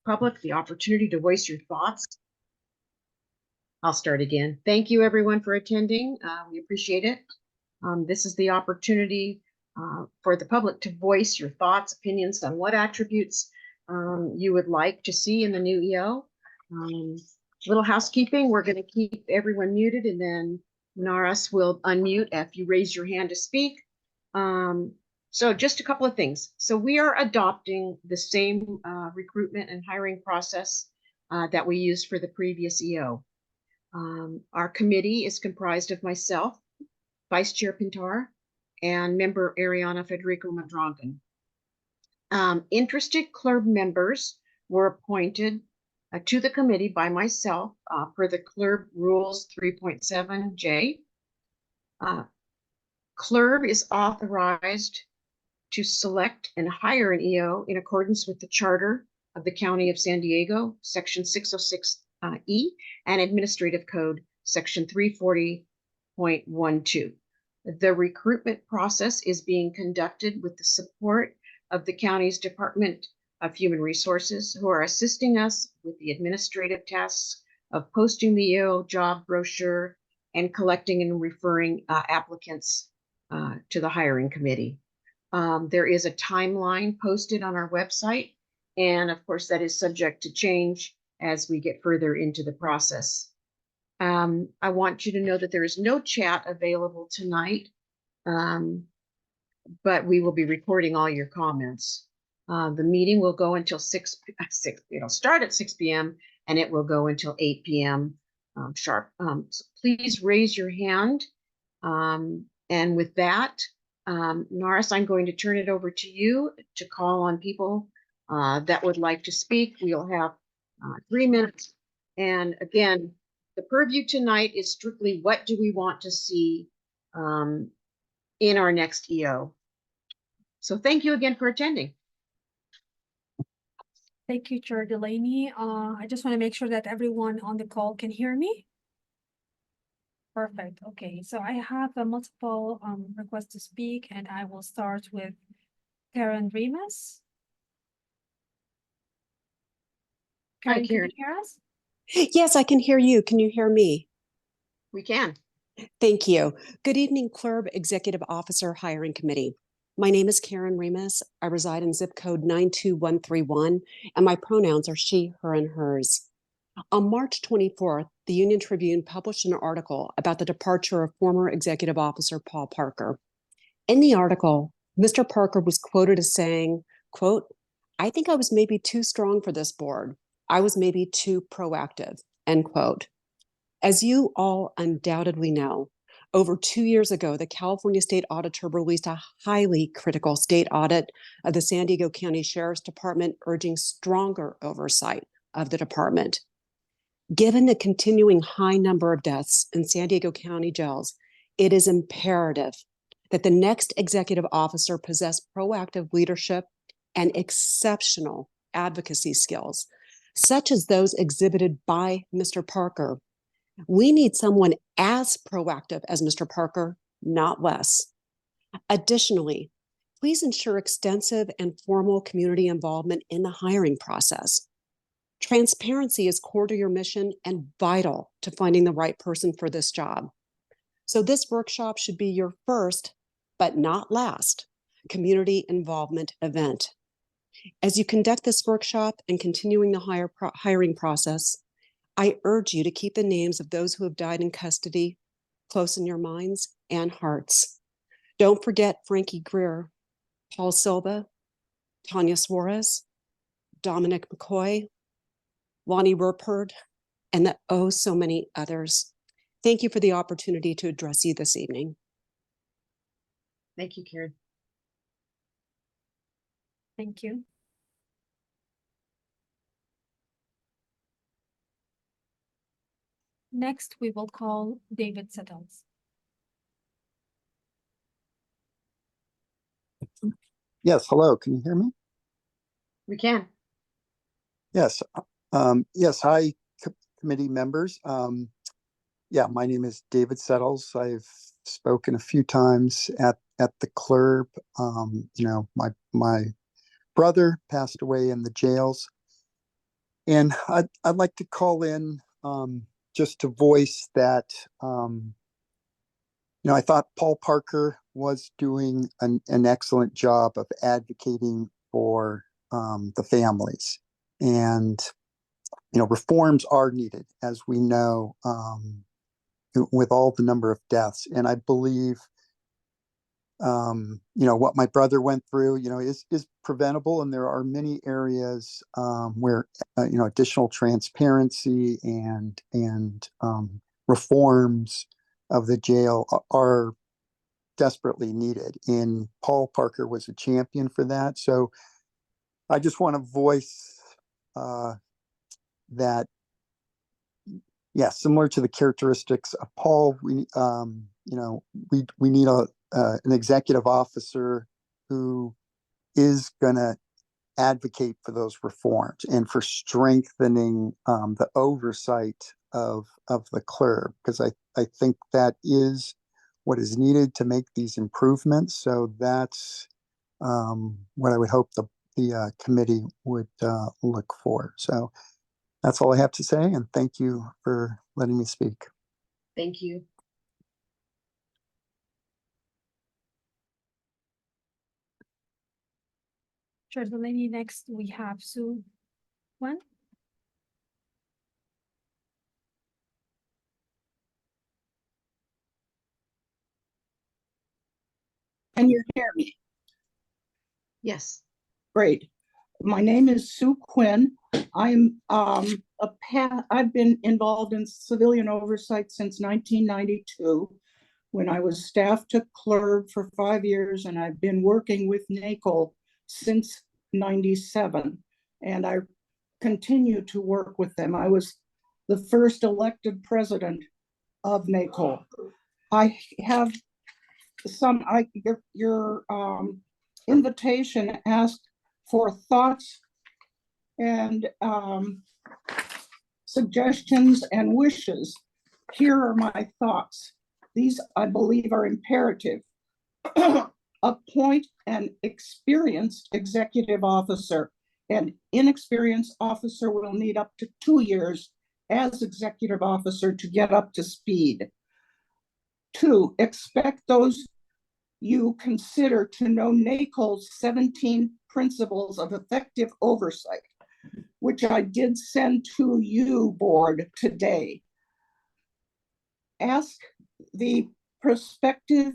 public the opportunity to voice your thoughts. I'll start again. Thank you everyone for attending. We appreciate it. This is the opportunity for the public to voice your thoughts, opinions on what attributes you would like to see in the new EO. Little housekeeping, we're going to keep everyone muted, and then Naras will unmute if you raise your hand to speak. So just a couple of things. So we are adopting the same recruitment and hiring process that we used for the previous EO. Our committee is comprised of myself, Vice Chair Pintar, and member Ariana Federico Madrongan. Interested CLERB members were appointed to the committee by myself per the CLERB Rules 3.7J. CLERB is authorized to select and hire an EO in accordance with the Charter of the County of San Diego, Section 606E, and Administrative Code, Section 340.12. The recruitment process is being conducted with the support of the county's Department of Human Resources, who are assisting us with the administrative tasks of posting the EO job brochure and collecting and referring applicants to the hiring committee. There is a timeline posted on our website, and of course that is subject to change as we get further into the process. I want you to know that there is no chat available tonight, but we will be recording all your comments. The meeting will go until 6, it'll start at 6 p.m. and it will go until 8 p.m. Sharp. So please raise your hand. And with that, Naras, I'm going to turn it over to you to call on people that would like to speak. We'll have 3 minutes. And again, the purview tonight is strictly what do we want to see in our next EO. So thank you again for attending. Thank you, Chair Delaney. I just want to make sure that everyone on the call can hear me. Perfect. Okay, so I have a multiple requests to speak, and I will start with Karen Remus. Karen, can you hear us? Yes, I can hear you. Can you hear me? We can. Thank you. Good evening, CLERB Executive Officer Hiring Committee. My name is Karen Remus. I reside in zip code 92131, and my pronouns are she, her, and hers. On March 24th, the Union Tribune published an article about the departure of former Executive Officer Paul Parker. In the article, Mr. Parker was quoted as saying, quote, "I think I was maybe too strong for this board. I was maybe too proactive," end quote. As you all undoubtedly know, over 2 years ago, the California State Auditor released a highly critical state audit of the San Diego County Sheriff's Department, urging stronger oversight of the department. Given the continuing high number of deaths in San Diego County jails, it is imperative that the next executive officer possess proactive leadership and exceptional advocacy skills, such as those exhibited by Mr. Parker. We need someone as proactive as Mr. Parker, not less. Additionally, please ensure extensive and formal community involvement in the hiring process. Transparency is core to your mission and vital to finding the right person for this job. So this workshop should be your first, but not last, community involvement event. As you conduct this workshop and continuing the hiring process, I urge you to keep the names of those who have died in custody close in your minds and hearts. Don't forget Frankie Greer, Paul Silva, Tanya Suarez, Dominic McCoy, Lonnie Rupert, and the oh so many others. Thank you for the opportunity to address you this evening. Thank you, Karen. Thank you. Next, we will call David Settles. Yes, hello, can you hear me? We can. Yes, yes, hi, committee members. Yeah, my name is David Settles. I've spoken a few times at the CLERB. You know, my brother passed away in the jails. And I'd like to call in just to voice that, I thought Paul Parker was doing an excellent job of advocating for the families. And, reforms are needed, as we know, with all the number of deaths. And I believe, what my brother went through, is preventable. And there are many areas where, additional transparency and reforms of the jail are desperately needed. And Paul Parker was a champion for that. So I just want to voice that, yeah, similar to the characteristics of Paul, we need an executive officer who is going to advocate for those reforms and for strengthening the oversight of the CLERB, because I think that is what is needed to make these improvements. So that's what I would hope the committee would look for. So that's all I have to say, and thank you for letting me speak. Thank you. Chair Delaney, next we have Sue Wen. Can you hear me? Yes. Great. My name is Sue Quinn. I'm I've been involved in civilian oversight since 1992, when I was staff to CLERB for 5 years, and I've been working with NACO since 97, and I continue to work with them. I was the first elected president of NACO. I have your invitation asked for thoughts and suggestions and wishes. Here are my thoughts. These, I believe, are imperative. Appoint an experienced executive officer. An inexperienced officer will need up to 2 years as executive officer to get up to speed. 2, expect those you consider to know NACO's 17 principles of effective oversight, which I did send to you, board, today. Ask the prospective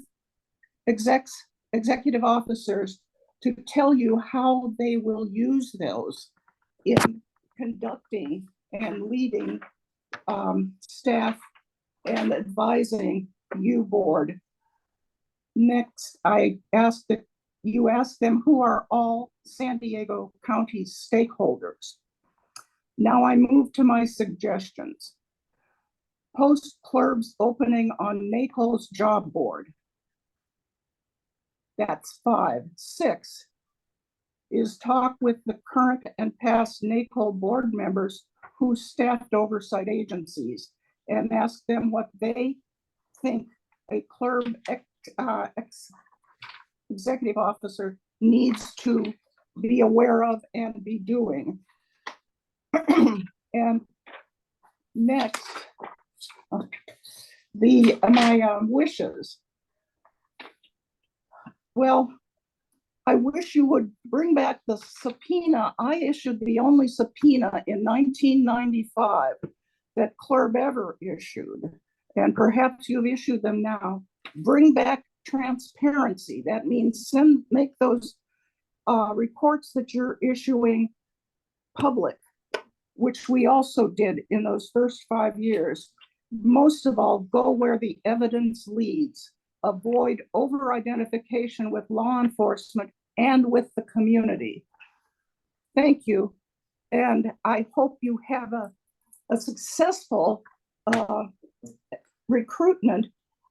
executive officers to tell you how they will use those in conducting and leading staff and advising you, board. Next, I asked that you ask them who are all San Diego County stakeholders. Now I move to my suggestions. Post CLERB's opening on NACO's job board. That's 5. 6 is talk with the current and past NACO board members who staffed oversight agencies and ask them what they think a CLERB executive officer needs to be aware of and be doing. And next, my wishes. Well, I wish you would bring back the subpoena. I issued the only subpoena in 1995 that CLERB ever issued, and perhaps you've issued them now. Bring back transparency. That means make those reports that you're issuing public, which we also did in those first 5 years. Most of all, go where the evidence leads. Avoid over-identification with law enforcement and with the community. Thank you. And I hope you have a successful recruitment,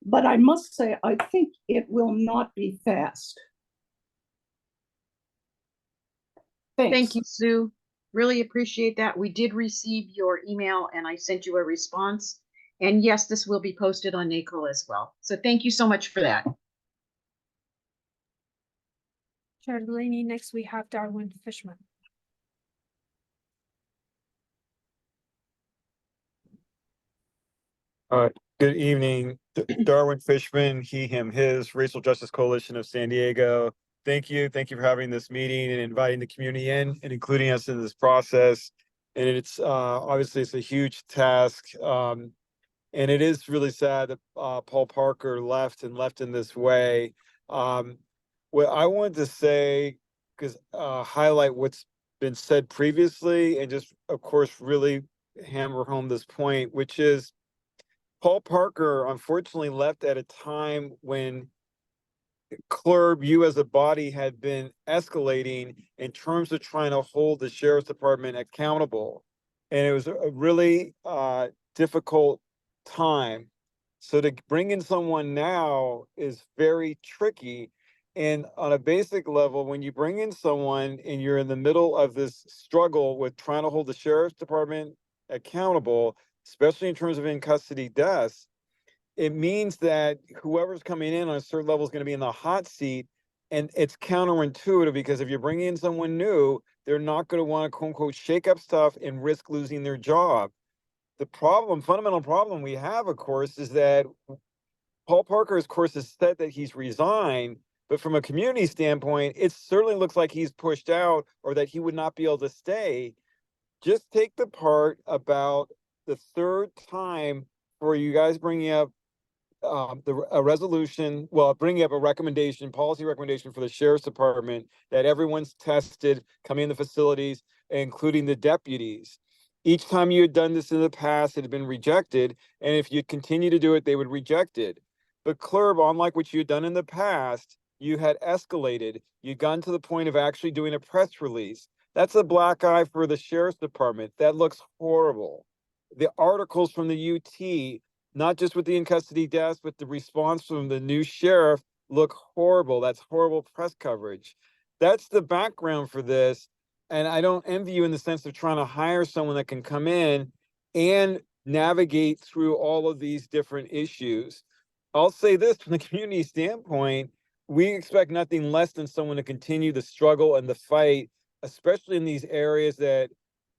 but I must say, I think it will not be fast. Thanks. Thank you, Sue. Really appreciate that. We did receive your email and I sent you a response. And yes, this will be posted on NACO as well. So thank you so much for that. Chair Delaney, next we have Darwin Fishman. Good evening, Darwin Fishman, he, him, his, Racial Justice Coalition of San Diego. Thank you. Thank you for having this meeting and inviting the community in and including us in this process. And it's obviously it's a huge task. And it is really sad that Paul Parker left in this way. What I wanted to say, because highlight what's been said previously and just, of course, really hammer home this point, which is Paul Parker unfortunately left at a time when CLERB, you as a body, had been escalating in terms of trying to hold the sheriff's department accountable. And it was a really difficult time. So to bring in someone now is very tricky. And on a basic level, when you bring in someone and you're in the middle of this struggle with trying to hold the sheriff's department accountable, especially in terms of in custody deaths, it means that whoever's coming in on a certain level is going to be in the hot seat. And it's counterintuitive because if you're bringing in someone new, they're not going to want to quote unquote shake up stuff and risk losing their job. The fundamental problem we have, of course, is that Paul Parker, of course, has said that he's resigned, but from a community standpoint, it certainly looks like he's pushed out or that he would not be able to stay. Just take the part about the third time for you guys bringing up a resolution, bringing up a recommendation, policy recommendation for the sheriff's department that everyone's tested coming in the facilities, including the deputies. Each time you had done this in the past, it had been rejected. And if you continue to do it, they would reject it. But CLERB, unlike what you had done in the past, you had escalated. You'd gotten to the point of actually doing a press release. That's a black eye for the sheriff's department. That looks horrible. The articles from the UT, not just with the in custody deaths, but the response from the new sheriff look horrible. That's horrible press coverage. That's the background for this. And I don't envy you in the sense of trying to hire someone that can come in and navigate through all of these different issues. I'll say this from the community standpoint, we expect nothing less than someone to continue the struggle and the fight, especially in these areas that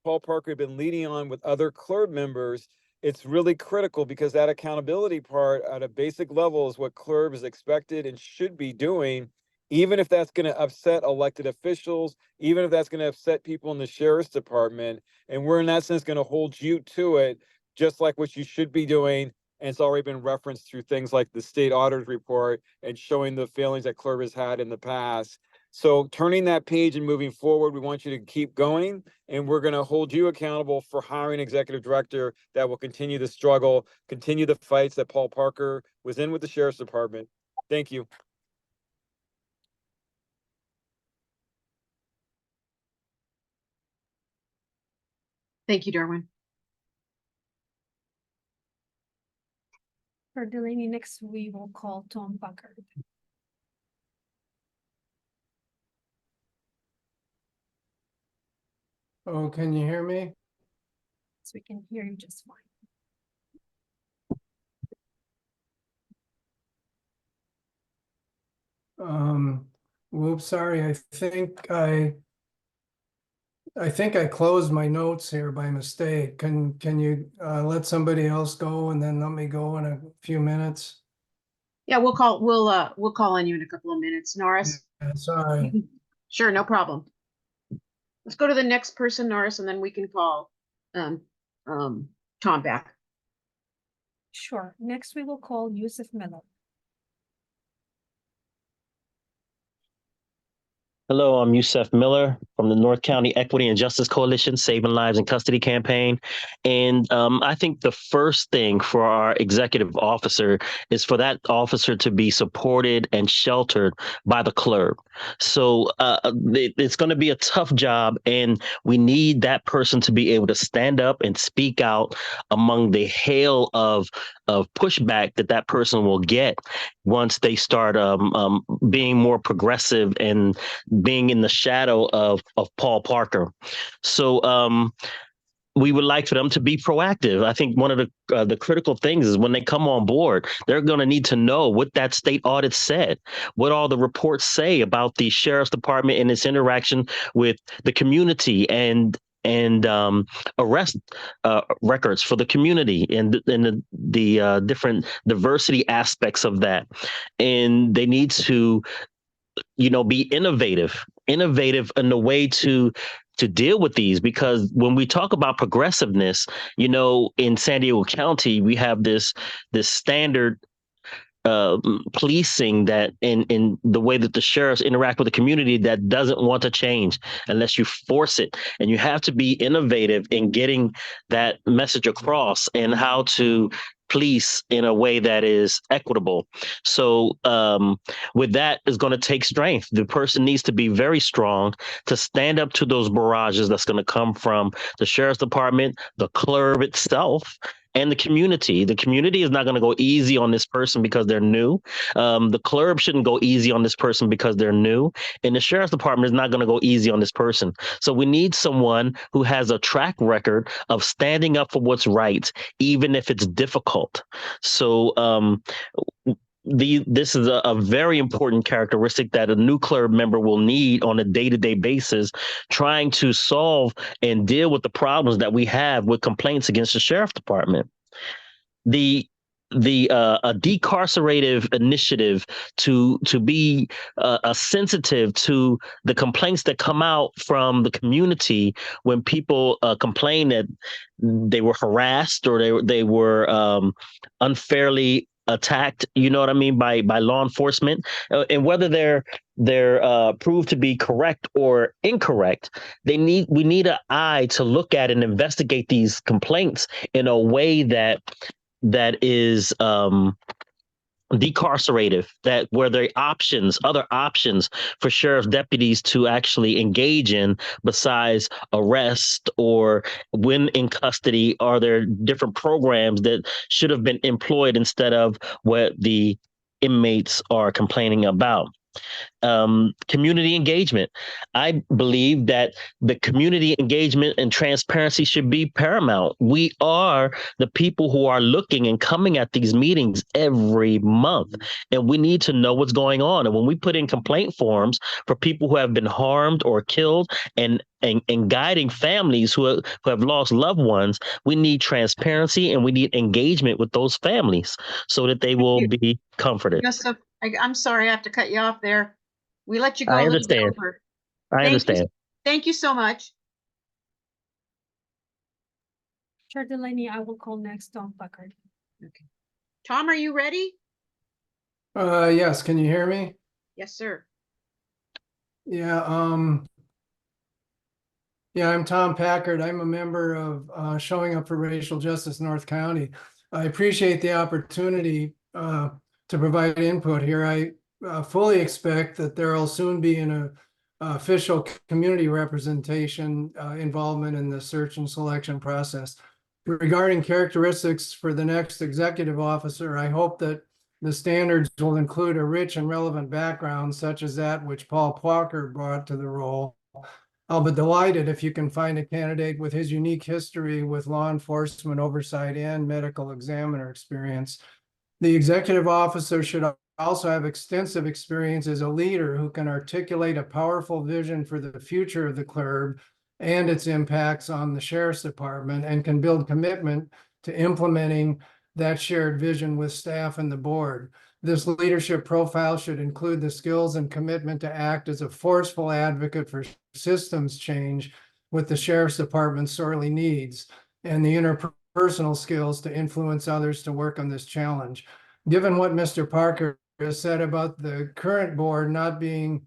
Paul Parker had been leading on with other CLERB members. It's really critical because that accountability part at a basic level is what CLERB is expected and should be doing, even if that's going to upset elected officials, even if that's going to upset people in the sheriff's department. And we're in that sense going to hold you to it, just like what you should be doing. And it's already been referenced through things like the state auditor's report and showing the failings that CLERB has had in the past. So turning that page and moving forward, we want you to keep going, and we're going to hold you accountable for hiring an executive director that will continue the struggle, continue the fights that Paul Parker was in with the sheriff's department. Thank you. Thank you, Darwin. For Delaney, next we will call Tom Buckard. Oh, can you hear me? So we can hear you just fine. Whoops, sorry. I think I closed my notes here by mistake. Can you let somebody else go and then let me go in a few minutes? Yeah, we'll call on you in a couple of minutes. Norris. Yeah, sorry. Sure, no problem. Let's go to the next person, Norris, and then we can call Tom back. Sure. Next we will call Yusuf Miller. Hello, I'm Yusuf Miller from the North County Equity and Justice Coalition, Saving Lives in Custody campaign. And I think the first thing for our executive officer is for that officer to be supported and sheltered by the CLERB. So it's going to be a tough job, and we need that person to be able to stand up and speak out among the hail of pushback that person will get once they start being more progressive and being in the shadow of Paul Parker. So we would like for them to be proactive. I think one of the critical things is when they come on board, they're going to need to know what that state audit said, what all the reports say about the sheriff's department and its interaction with the community and and arrest records for the community and the different diversity aspects of that. And they need to, be innovative in the way to deal with these, because when we talk about progressiveness, in San Diego County, we have this standard policing that in the way that the sheriffs interact with the community that doesn't want to change unless you force it. And you have to be innovative in getting that message across and how to police in a way that is equitable. So with that is going to take strength. The person needs to be very strong to stand up to those barrages that's going to come from the sheriff's department, the CLERB itself, and the community. The community is not going to go easy on this person because they're new. The CLERB shouldn't go easy on this person because they're new. And the sheriff's department is not going to go easy on this person. So we need someone who has a track record of standing up for what's right, even if it's difficult. So this is a very important characteristic that a new CLERB member will need on a day-to-day basis, trying to solve and deal with the problems that we have with complaints against the sheriff department. A decarcerative initiative to be sensitive to the complaints that come out from the community when people complain that they were harassed or they were unfairly attacked, you know what I mean, by law enforcement, and whether they're proved to be correct or incorrect, we need an eye to look at and investigate these complaints in a way that is decarcerative, that where there are other options for sheriff's deputies to actually engage in besides arrest, or when in custody, are there different programs that should have been employed instead of what the inmates are complaining about. Community engagement. I believe that the community engagement and transparency should be paramount. We are the people who are looking and coming at these meetings every month, and we need to know what's going on. And when we put in complaint forms for people who have been harmed or killed and guiding families who have lost loved ones, we need transparency and we need engagement with those families so that they will be comforted. Joseph, I'm sorry, I have to cut you off there. We let you go I a little bit understand. over. I understand. Thank you so much. Chair Delaney, I will call next Tom Packard. Okay. Tom, are you ready? Yes, can you hear me? Yes, sir. Yeah, I'm Tom Packard. I'm a member of Showing Up for Racial Justice North County. I appreciate the opportunity to provide input here. I fully expect that there will soon be an official community representation involvement in the search and selection process. Regarding characteristics for the next executive officer, I hope that the standards will include a rich and relevant background, such as that which Paul Walker brought to the role. I'll be delighted if you can find a candidate with his unique history with law enforcement oversight and medical examiner experience. The executive officer should also have extensive experience as a leader who can articulate a powerful vision for the future of the CLERB and its impacts on the sheriff's department, and can build commitment to implementing that shared vision with staff and the board. This leadership profile should include the skills and commitment to act as a forceful advocate for systems change with the sheriff's department sorely needs, and the interpersonal skills to influence others to work on this challenge. Given what Mr. Parker has said about the current board not being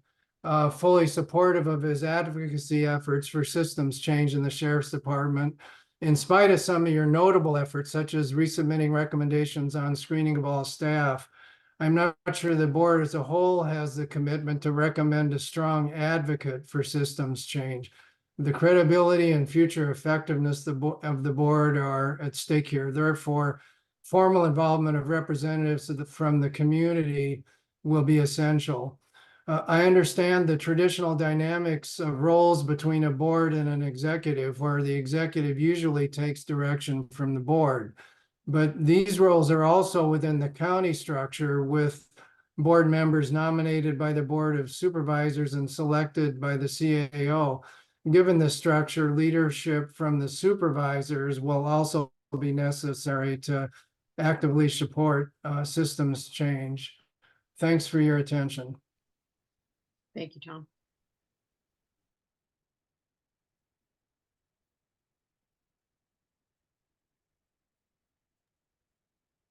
fully supportive of his advocacy efforts for systems change in the sheriff's department, in spite of some of your notable efforts, such as resubmitting recommendations on screening of all staff, I'm not sure the board as a whole has the commitment to recommend a strong advocate for systems change. The credibility and future effectiveness of the board are at stake here. Therefore, formal involvement of representatives from the community will be essential. I understand the traditional dynamics of roles between a board and an executive, where the executive usually takes direction from the board. But these roles are also within the county structure, with board members nominated by the Board of Supervisors and selected by the CAO. given the structure, leadership from the supervisors will also be necessary to actively support systems change. Thanks for your attention. Thank you, Tom.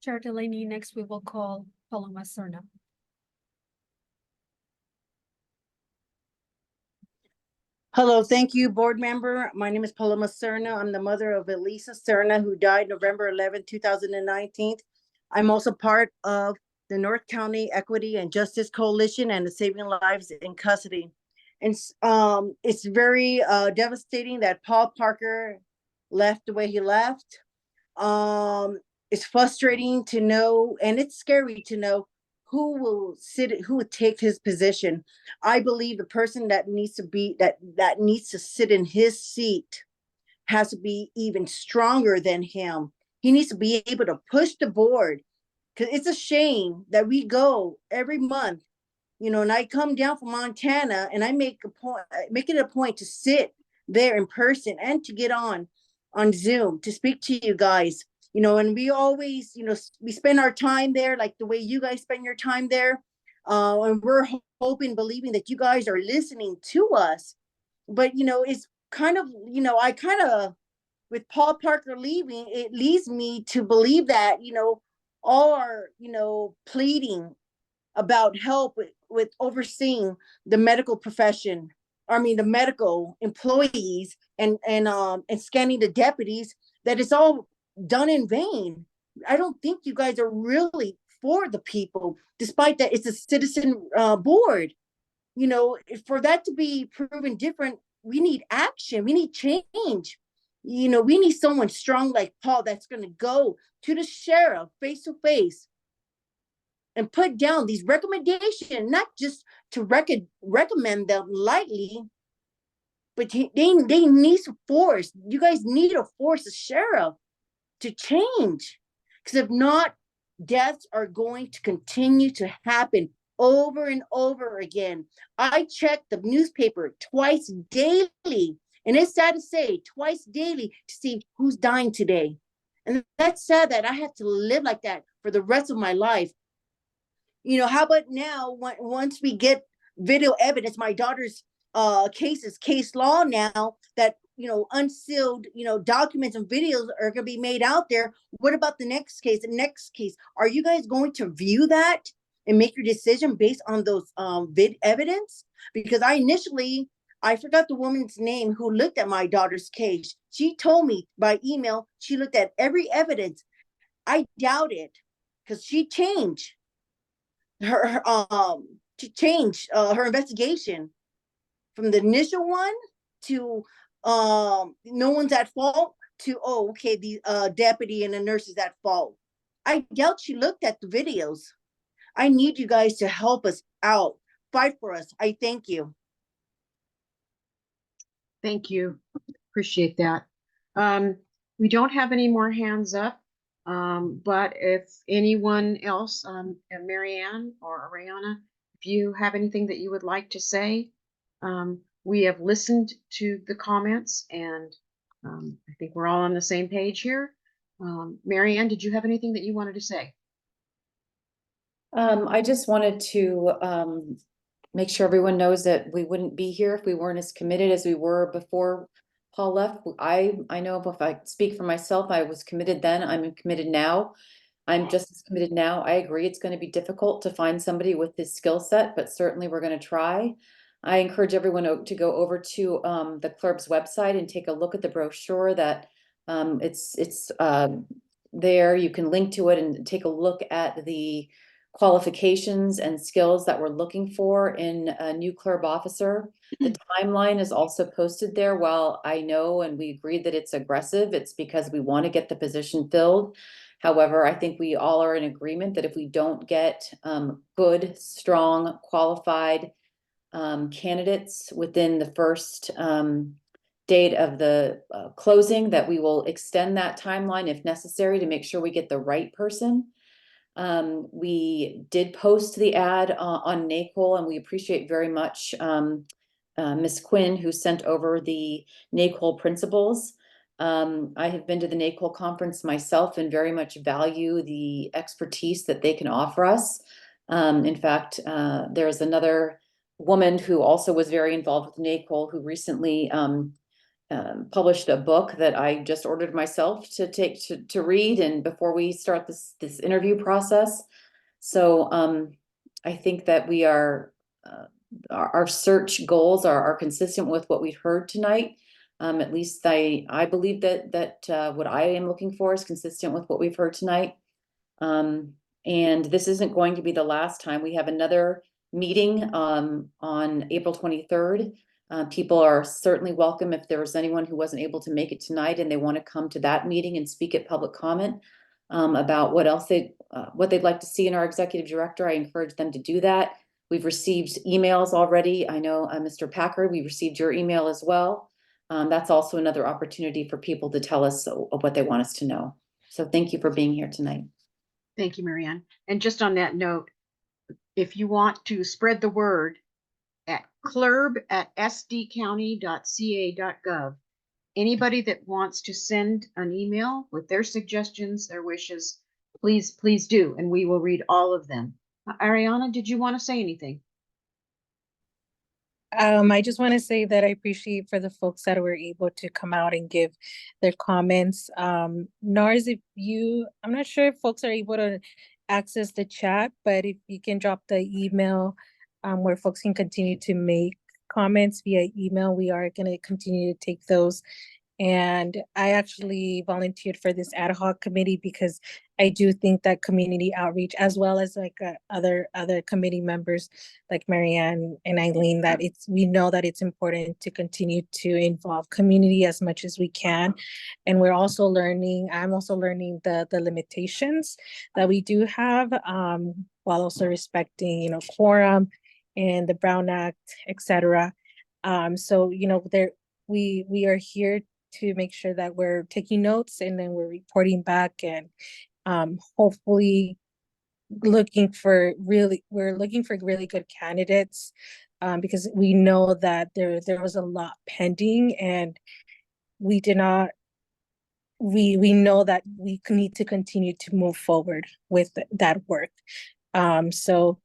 Chair Delaney, next we will call Paloma Serna. Hello, thank you, board member. My name is Paloma Serna. I'm the mother of Elisa Serna, who died November 11, 2019. I'm also part of the North County Equity and Justice Coalition and the Saving Lives in Custody. And it's very devastating that Paul Parker left the way he left. It's frustrating to know, and it's scary to know who would take his position. I believe the person that needs to sit in his seat has to be even stronger than him. He needs to be able to push the board, because it's a shame that we go every month, and I come down from Montana and I make it a point to sit there in person and to get on Zoom to speak to you guys. And we always, we spend our time there like the way you guys spend your time there. And we're hoping, believing that you guys are listening to us. But, it's kind of, with Paul Parker leaving, it leads me to believe that, all our, pleading about help with overseeing the medical profession, the medical employees and scanning the deputies, that it's all done in vain. I don't think you guys are really for the people, despite that it's a citizen board. For that to be proven different, we need action, we need change. We need someone strong like Paul that's going to go to the sheriff face to face and put down these recommendations, not just to recommend them lightly, but they need to force. You guys need to force the sheriff to change, because if not, deaths are going to continue to happen over and over again. I check the newspaper twice daily, and it's sad to say, twice daily, to see who's dying today. And that's sad that I have to live like that for the rest of my life. How about now, once we get video evidence, my daughter's case law now, that unsealed documents and videos are going to be made out there. What about the next case? Are you guys going to view that and make your decision based on those evidence? Because I forgot the woman's name who looked at my daughter's case. She told me by email she looked at every evidence. I doubt it, because she changed her investigation from the initial one to no one's at fault to okay, the deputy and the nurse is at fault. I doubt she looked at the videos. I need you guys to help us out, fight for us. I thank you. Thank you. Appreciate that. We don't have any more hands up. But if anyone else, Marianne or Ariana, if you have anything that you would like to say, we have listened to the comments, and I think we're all on the same page here. Marianne, did you have anything that you wanted to say? I just wanted to make sure everyone knows that we wouldn't be here if we weren't as committed as we were before Paul left. I know if I speak for myself, I was committed then, I'm committed now. I'm just as committed now. I agree it's going to be difficult to find somebody with this skill set, but certainly we're going to try. I encourage everyone to go over to the CLERB's website and take a look at the brochure that it's there. You can link to it and take a look at the qualifications and skills that we're looking for in a new CLERB officer. The timeline is also posted there. While I know and we agreed that it's aggressive, it's because we want to get the position filled. However, I think we all are in agreement that if we don't get good, strong, qualified candidates within the first date of the closing, that we will extend that timeline if necessary to make sure we get the right person. We did post the ad on NACOL, and we appreciate very much Ms. Quinn, who sent over the NACOL principles. I have been to the NACOL conference myself and very much value the expertise that they can offer us. In fact, there's another woman who also was very involved with NACOL who recently published a book that I just ordered myself to take to read, and before we start this interview process. So I think that we are our search goals are consistent with what we've heard tonight. At least I believe that what I am looking for is consistent with what we've heard tonight. And this isn't going to be the last time. We have another meeting on April 23rd. People are certainly welcome if there was anyone who wasn't able to make it tonight and they want to come to that meeting and speak at public comment about what they'd like to see in our executive director. I encourage them to do that. We've received emails already. I know, Mr. Packard, we received your email as well. That's also another opportunity for people to tell us what they want us to know. So thank you for being here tonight. Thank you, Marianne. And just on that note, if you want to spread the word at clerb@sdcounty.ca.gov, anybody that wants to send an email with their suggestions, their wishes, please do, and we will read all of them. Ariana, did you want to say anything? I just want to say that I appreciate for the folks that were able to come out and give their comments. Nars, I'm not sure if folks are able to access the chat, but if you can drop the email where folks can continue to make comments via email, we are going to continue to take those. And I actually volunteered for this ad hoc committee because I do think that community outreach, as well as like other committee members like Marianne and Eileen, that we know that it's important to continue to involve community as much as we can. And I'm also learning the limitations that we do have, while also respecting, quorum and the Brown Act, etc. So, we are here to make sure that we're taking notes and then we're reporting back, and hopefully we're looking for really good candidates, because we know that there was a lot pending, and we know that we need to continue to move forward with that work. So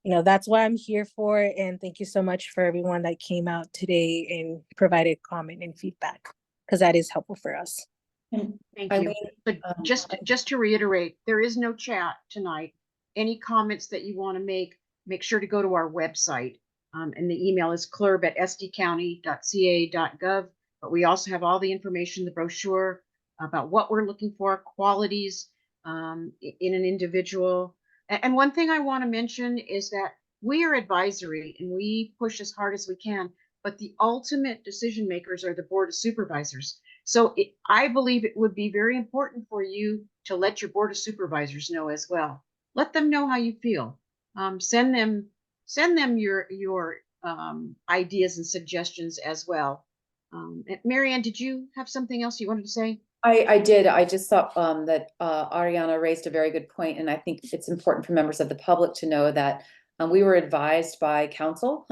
that's what I'm here for, and thank you so much for everyone that came out today and provided comment and feedback, because that is helpful for us. Thank you. But just to reiterate, there is no chat tonight. Any comments that you want to make sure to go to our website. And the email is clerb@sdcounty.ca.gov. But we also have all the information, the brochure about what we're looking for, qualities in an individual. And one thing I want to mention is that we are advisory and we push as hard as we can, but the ultimate decision makers are the Board of Supervisors. So I believe it would be very important for you to let your Board of Supervisors know as well. Let them know how you feel. Send them your ideas and suggestions as well. Marianne, did you have something else you wanted to say? I did. I just thought that Ariana raised a very good point, and I think it's important for members of the public to know that we were advised by counsel,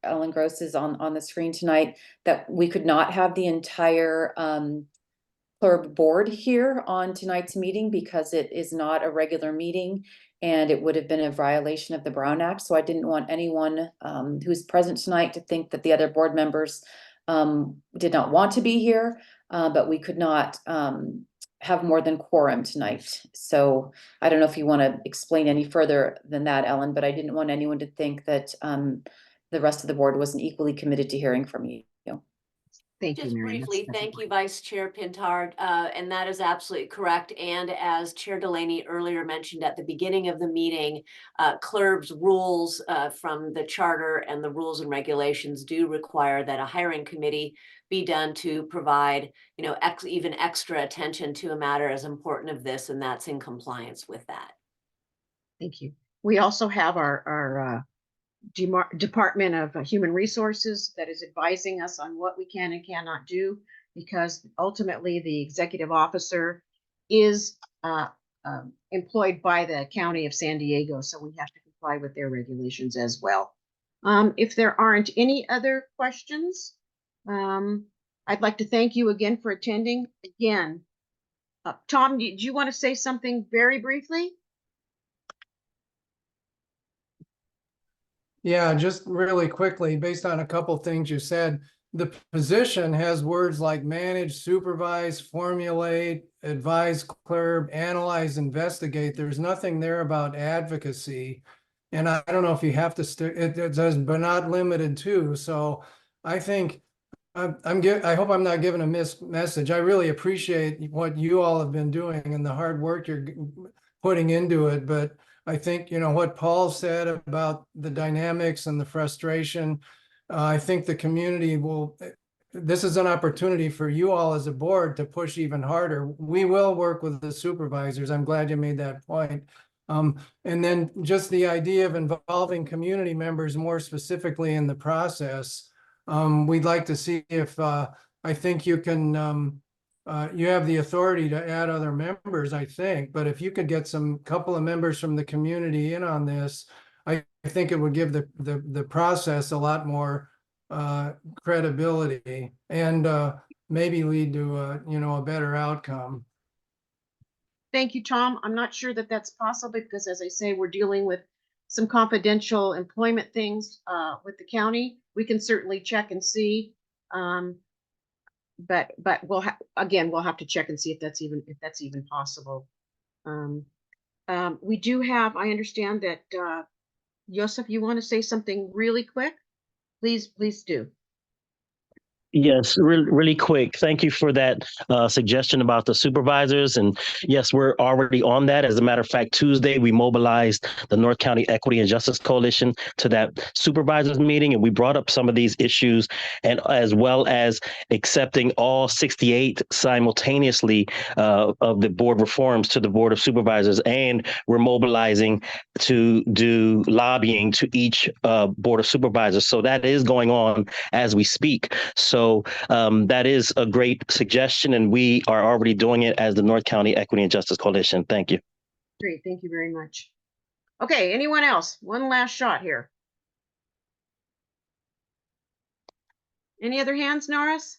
Ellen Gross is on the screen tonight, that we could not have the entire CLERB board here on tonight's meeting because it is not a regular meeting and it would have been a violation of the Brown Act. So I didn't want anyone who's present tonight to think that the other board members did not want to be here, but we could not have more than quorum tonight. So I don't know if you want to explain any further than that, Ellen, but I didn't want anyone to think that the rest of the board wasn't equally committed to hearing from you. Thank you, Just Marianne. briefly, thank you, Vice Chair Pintard, and that is absolutely correct. And as Chair Delaney earlier mentioned at the beginning of the meeting, CLERB's rules from the charter and the rules and regulations do require that a hiring committee be done to provide, even extra attention to a matter as important as this, and that's in compliance with that. Thank you. We also have our Department of Human Resources that is advising us on what we can and cannot do, because ultimately the executive officer is employed by the County of San Diego, so we have to comply with their regulations as well. If there aren't any other questions, I'd like to thank you again for attending. Again, Tom, do you want to say something very briefly? Yeah, just really quickly, based on a couple things you said, the position has words like manage, supervise, formulate, advise, CLERB, analyze, investigate. There's nothing there about advocacy. And I don't know if you have to stick, it says, but not limited to. So I think I hope I'm not giving a message. I really appreciate what you all have been doing and the hard work you're putting into it. But I think, you know, what Paul said about the dynamics and the frustration, I think the community will, this is an opportunity for you all as a board to push even harder. We will work with the supervisors. I'm glad you made that point. And then just the idea of involving community members more specifically in the process. We'd like to see if, I think you can, you have the authority to add other members, I think, but if you could get some couple of members from the community in on this, I think it would give the process a lot more credibility and maybe lead to a better outcome. Thank you, Tom. I'm not sure that that's possible because, as I say, we're dealing with some confidential employment things with the county. We can certainly check and see. But we'll have to check and see if that's even possible. We do have, I understand that Joseph, you want to say something really quick? Please do. Yes, really quick. Thank you for that suggestion about the supervisors. And yes, we're already on that. As a matter of fact, Tuesday, we mobilized the North County Equity and Justice Coalition to that supervisors meeting. And we brought up some of these issues, and as well as accepting all 68 simultaneously of the board reforms to the Board of Supervisors. And we're mobilizing to do lobbying to each Board of Supervisors. So that is going on as we speak. So that is a great suggestion, and we are already doing it as the North County Equity and Justice Coalition. Thank you. Great, thank you very much. Okay, anyone else? One last shot here. Any other hands, Norris?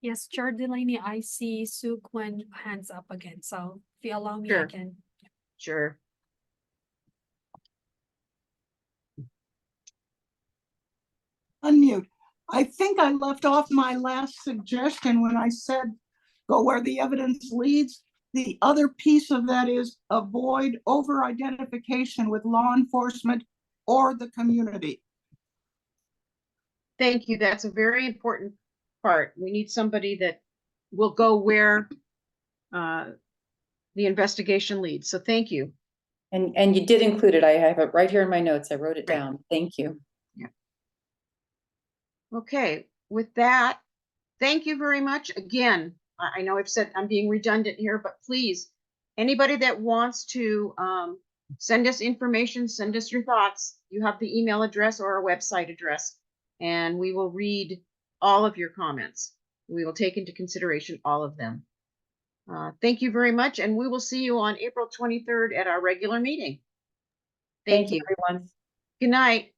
Yes, Chair Delaney, I see Sue Quinn hands up again. So if you allow me, I Sure. can. Sure. Unmute. I think I left off my last suggestion when I said, go where the evidence leads. The other piece of that is avoid over-identification with law enforcement or the community. Thank you. That's a very important part. We need somebody that will go where the investigation leads. So thank you. And you did include it. I have it right here in my notes. I wrote it down. Thank you. Yeah. Okay, with that, thank you very much. Again, I know I've said I'm being redundant here, but please, anybody that wants to send us information, send us your thoughts. You have the email address or our website address, and we will read all of your comments. We will take into consideration all of them. Thank you very much, and we will see you on April 23rd at our regular meeting. Thank you, everyone. Good night.